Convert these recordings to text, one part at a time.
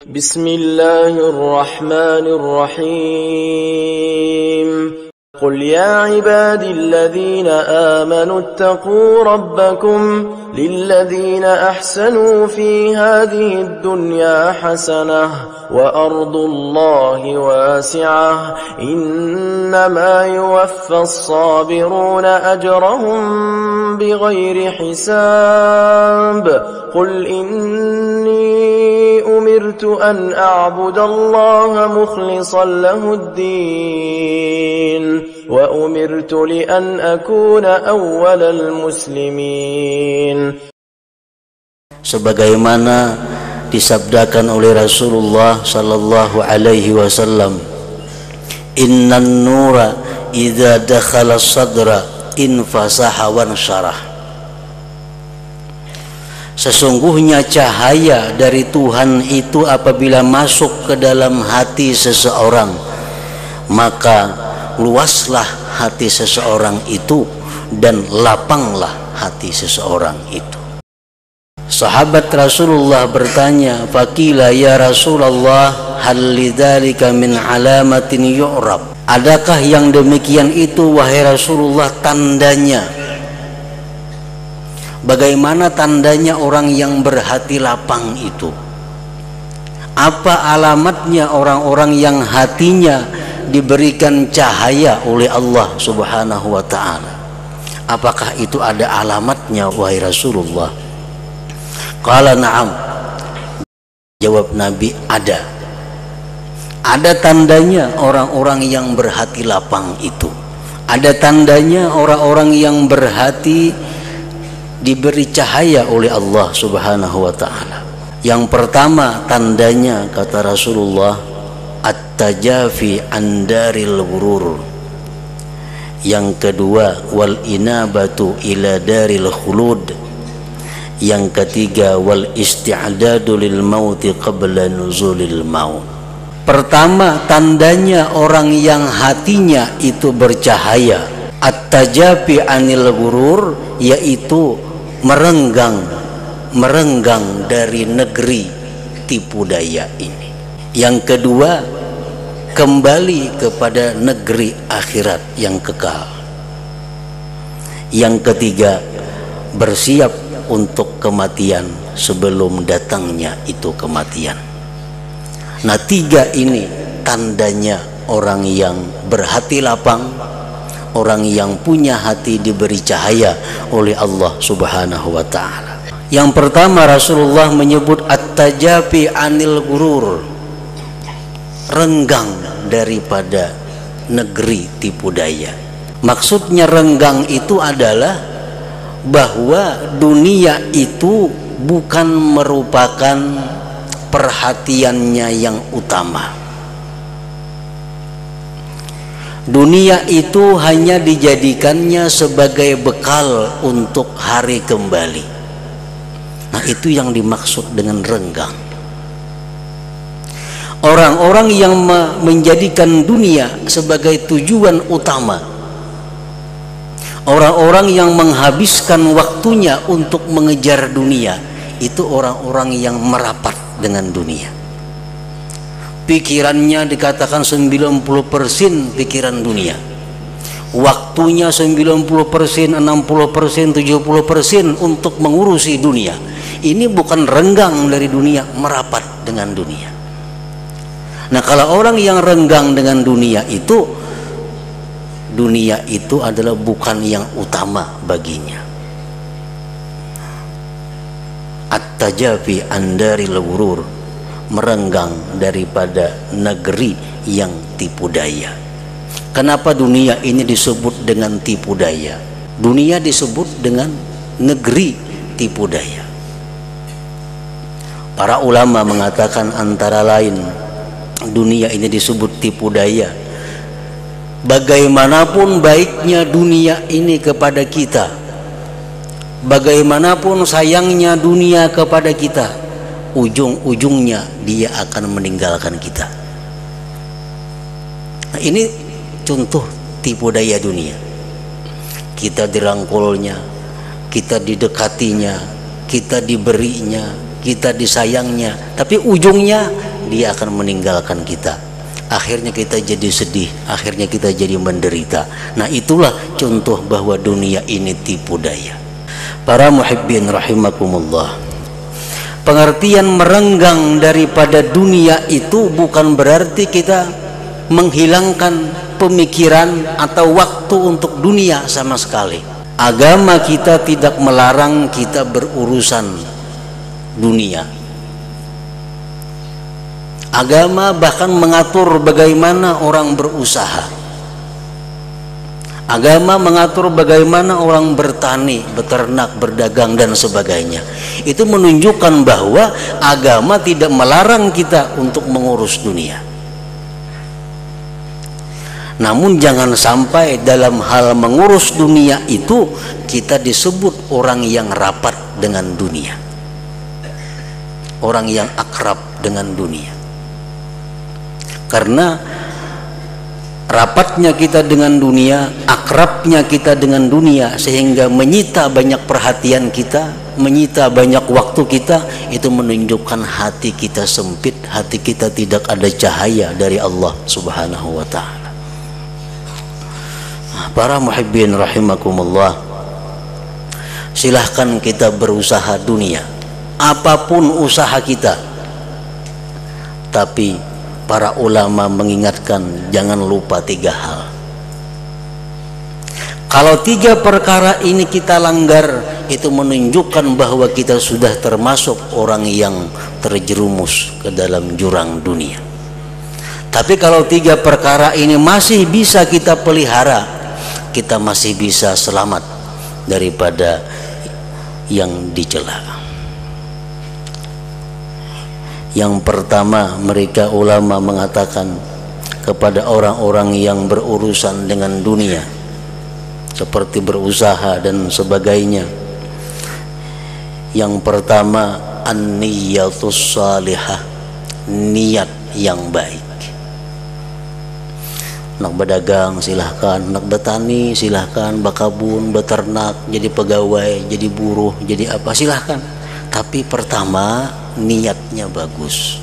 بسم الله الرحمن الرحيم قل يا عبادي الذين آمنوا اتقوا ربكم للذين أحسنوا في هذه الدنيا حسنة وأرض الله واسعة إنما يوفى الصابرون أجرهم بغير حساب قل إني أمرت أن أعبد الله مخلصا له الدين وأمرت لأن أكون أول المسلمين. Sebagaimana disabdakan oleh Rasulullah sallallahu alaihi wasallam, innan nura idza dakhala sadra infasaha wan syarah. Sesungguhnya cahaya dari Tuhan itu apabila masuk ke dalam hati seseorang, maka luaslah hati seseorang itu dan lapanglah hati seseorang itu. Sahabat Rasulullah bertanya, "Faqila ya Rasulullah, hal lidzalika min alamatin yu'rab?" Adakah yang demikian itu wahai Rasulullah tandanya? Bagaimana tandanya orang yang berhati lapang itu? Apa alamatnya orang-orang yang hatinya diberikan cahaya oleh Allah Subhanahu wa ta'ala? Apakah itu ada alamatnya wahai Rasulullah? Qala na'am. Jawab Nabi, ada. Ada tandanya orang-orang yang berhati lapang itu. Ada tandanya orang-orang yang berhati diberi cahaya oleh Allah Subhanahu wa ta'ala. Yang pertama tandanya, kata Rasulullah, at-tajafi andaril ghurur. Yang kedua, wal inabatu ila daril khulud. Yang ketiga, wal isti'dadu lil mauti qabla nuzulil maut. Pertama tandanya orang yang hatinya itu bercahaya, at-tajafi anil ghurur, yaitu merenggang dari negeri tipu daya ini. Yang kedua, kembali kepada negeri akhirat yang kekal. Yang ketiga, bersiap untuk kematian sebelum datangnya itu kematian. Nah, tiga ini tandanya orang yang berhati lapang, orang yang punya hati diberi cahaya oleh Allah Subhanahu wa ta'ala. Yang pertama Rasulullah menyebut at-tajafi anil ghurur, renggang daripada negeri tipu daya. Maksudnya renggang itu adalah bahwa dunia itu bukan merupakan perhatiannya yang utama. Dunia itu hanya dijadikannya sebagai bekal untuk hari kembali. Nah, itu yang dimaksud dengan renggang. Orang-orang yang menjadikan dunia sebagai tujuan utama, orang-orang yang menghabiskan waktunya untuk mengejar dunia, itu orang-orang yang merapat dengan dunia. Pikirannya dikatakan 90% pikiran dunia, waktunya 90%, 60%, 70% untuk mengurusi dunia. Ini bukan renggang dari dunia, merapat dengan dunia. Nah, kalau orang yang renggang dengan dunia itu adalah bukan yang utama baginya. At-tajafi andaril ghurur, merenggang daripada negeri yang tipu daya. Kenapa dunia ini disebut dengan tipu daya? Dunia disebut dengan negeri tipu daya. Para ulama mengatakan antara lain dunia ini disebut tipu daya, bagaimanapun baiknya dunia ini kepada kita, bagaimanapun sayangnya dunia kepada kita, ujung-ujungnya dia akan meninggalkan kita. Nah, ini contoh tipu daya dunia. Kita dirangkulnya, kita didekatinya, kita diberinya, kita disayangnya, tapi ujungnya dia akan meninggalkan kita. Akhirnya kita jadi sedih, akhirnya kita jadi menderita. Nah, itulah contoh bahwa dunia ini tipu daya. Para muhibbin rahimakumullah, pengertian merenggang daripada dunia itu bukan berarti kita menghilangkan pemikiran atau waktu untuk dunia sama sekali. Agama kita tidak melarang kita berurusan dunia. Agama bahkan mengatur bagaimana orang berusaha. Agama mengatur bagaimana orang bertani, beternak, berdagang dan sebagainya. Itu menunjukkan bahwa agama tidak melarang kita untuk mengurus dunia. Namun jangan sampai dalam hal mengurus dunia itu kita disebut orang yang rapat dengan dunia, orang yang akrab dengan dunia. Karena rapatnya kita dengan dunia, akrabnya kita dengan dunia, sehingga menyita banyak perhatian kita, menyita banyak waktu kita, itu menunjukkan hati kita sempit, hati kita tidak ada cahaya dari Allah Subhanahu wa ta'ala. Para muhibbin rahimakumullah, silahkan kita berusaha dunia, apapun usaha kita, tapi para ulama mengingatkan jangan lupa 3 hal. Kalau 3 perkara ini kita langgar, itu menunjukkan bahwa kita sudah termasuk orang yang terjerumus ke dalam jurang dunia. Tapi kalau 3 perkara ini masih bisa kita pelihara, kita masih bisa selamat daripada yang dicela. Yang pertama, mereka ulama mengatakan kepada orang-orang yang berurusan dengan dunia, seperti berusaha dan sebagainya. Yang pertama, an-niyatus salihah, niat yang baik. Nak berdagang silahkan, nak bertani silahkan, berkebun, beternak, jadi pegawai, jadi buruh, jadi apa silahkan. Tapi pertama, niatnya bagus.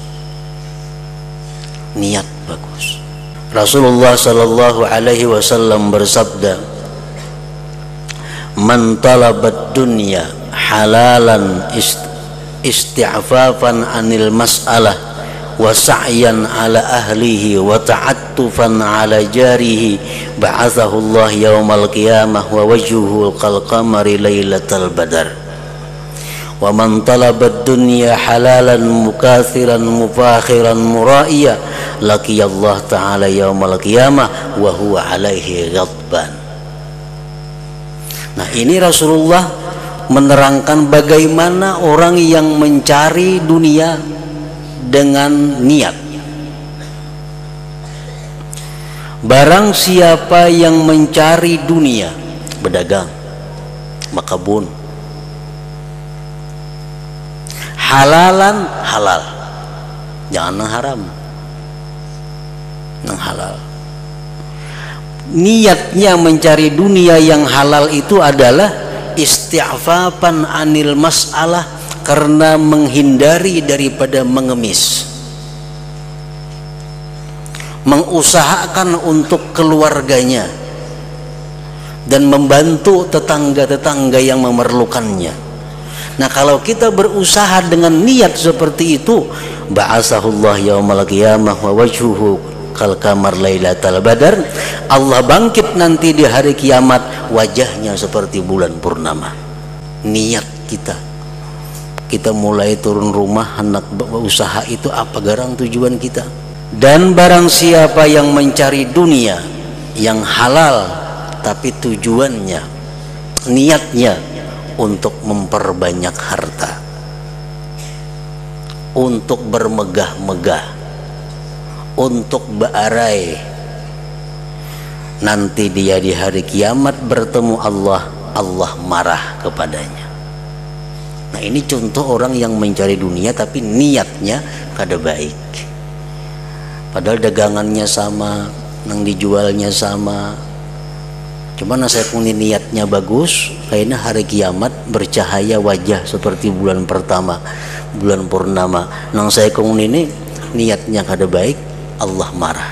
Niat bagus. Rasulullah sallallahu alaihi wasallam bersabda, "Man talabat dunya halalan isti'fafan anil mas'alah wa sa'yan ala ahlihi wa ta'attufan ala jarihi ba'athahu Allah yaumal qiyamah wa wajhuhu kal qamari lailatal badar. Wa man talaba ad-dunya halalan mukathiran mufakhiran muraiya laqiyallah ta'ala yaumal qiyamah wa huwa alaihi ghadban." Nah, ini Rasulullah menerangkan bagaimana orang yang mencari dunia dengan niat. Barang siapa yang mencari dunia, berdagang, berkebun, halalan halal, jangan yang haram, yang halal. Niatnya mencari dunia yang halal itu adalah isti'fafan anil mas'alah, karena menghindari daripada mengemis, mengusahakan untuk keluarganya dan membantu tetangga-tetangga yang memerlukannya. Nah, kalau kita berusaha dengan niat seperti itu, ba'asahullah yaumal qiyamah wa wajhuhu kal qamar lailatal badar, Allah bangkit nanti di hari kiamat, wajahnya seperti bulan purnama. Niat kita mulai turun rumah, hendak usaha itu apa garang tujuan kita. Dan barang siapa yang mencari dunia yang halal, tapi tujuannya, niatnya untuk memperbanyak harta, untuk bermegah-megah, untuk bearai, nanti dia di hari kiamat bertemu Allah, Allah marah kepadanya. Nah, ini contoh orang yang mencari dunia tapi niatnya kada baik. Padahal dagangannya sama, yang dijualnya sama, cuman saya punya niatnya bagus, kayaknya hari kiamat bercahaya wajah seperti bulan pertama, bulan purnama. Nang saya kong ini niatnya kada baik, Allah marah.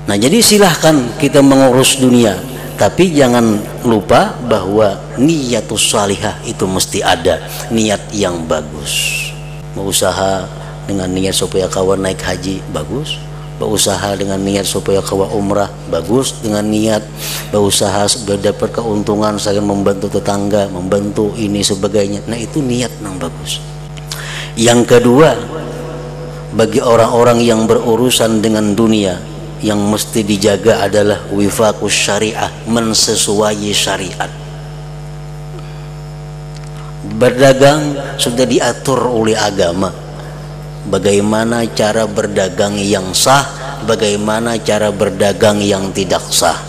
Nah, jadi silahkan kita mengurus dunia, tapi jangan lupa bahwa niatus salihah itu mesti ada, niat yang bagus. Berusaha dengan niat supaya kawan naik haji, bagus. Berusaha dengan niat supaya kawan umrah, bagus. Dengan niat berusaha supaya dapat keuntungan, saya membantu tetangga, membantu ini sebagainya. Nah, itu niat yang bagus. Yang kedua, bagi orang-orang yang berurusan dengan dunia, yang mesti dijaga adalah wifaqus syariah, mensesuaikan syariat. Berdagang sudah diatur oleh agama, bagaimana cara berdagang yang sah, bagaimana cara berdagang yang tidak sah,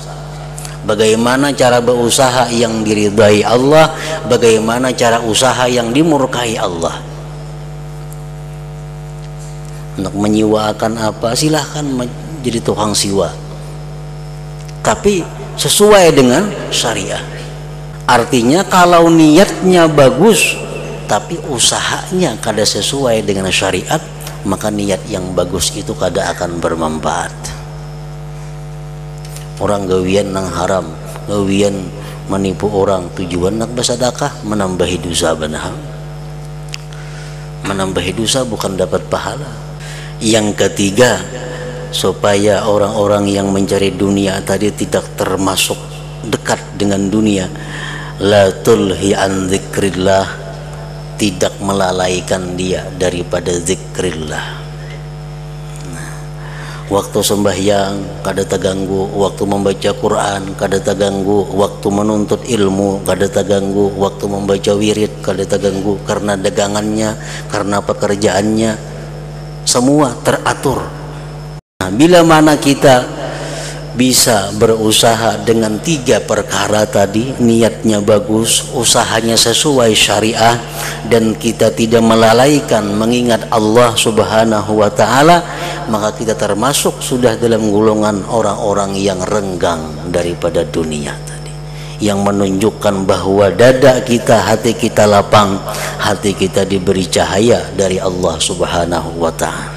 bagaimana cara berusaha yang diridai Allah, bagaimana cara usaha yang dimurkai Allah. Untuk menyiwakan apa, silahkan jadi tukang siwa, tapi sesuai dengan syariah. Artinya kalau niatnya bagus tapi usahanya kada sesuai dengan syariat, maka niat yang bagus itu kada akan bermanfaat. Orang gawian nang haram, gawian menipu orang, tujuan nak bersedekah, menambahi dosa benar. Menambahi dosa bukan dapat pahala. Yang ketiga, supaya orang-orang yang mencari dunia tadi tidak termasuk dekat dengan dunia, la tulhi an dzikrillah, tidak melalaikan dia daripada zikrillah. Waktu sembahyang kada terganggu, waktu membaca Quran kada terganggu, waktu menuntut ilmu kada terganggu, waktu membaca wirid kada terganggu, karena dagangannya, karena pekerjaannya, semua teratur. Nah, bila mana kita bisa berusaha dengan 3 perkara tadi, niatnya bagus, usahanya sesuai syariah, dan kita tidak melalaikan mengingat Allah Subhanahu wa ta'ala, maka kita termasuk sudah dalam golongan orang-orang yang renggang daripada dunia tadi, yang menunjukkan bahwa dada kita, hati kita lapang, hati kita diberi cahaya dari Allah Subhanahu wa ta'ala.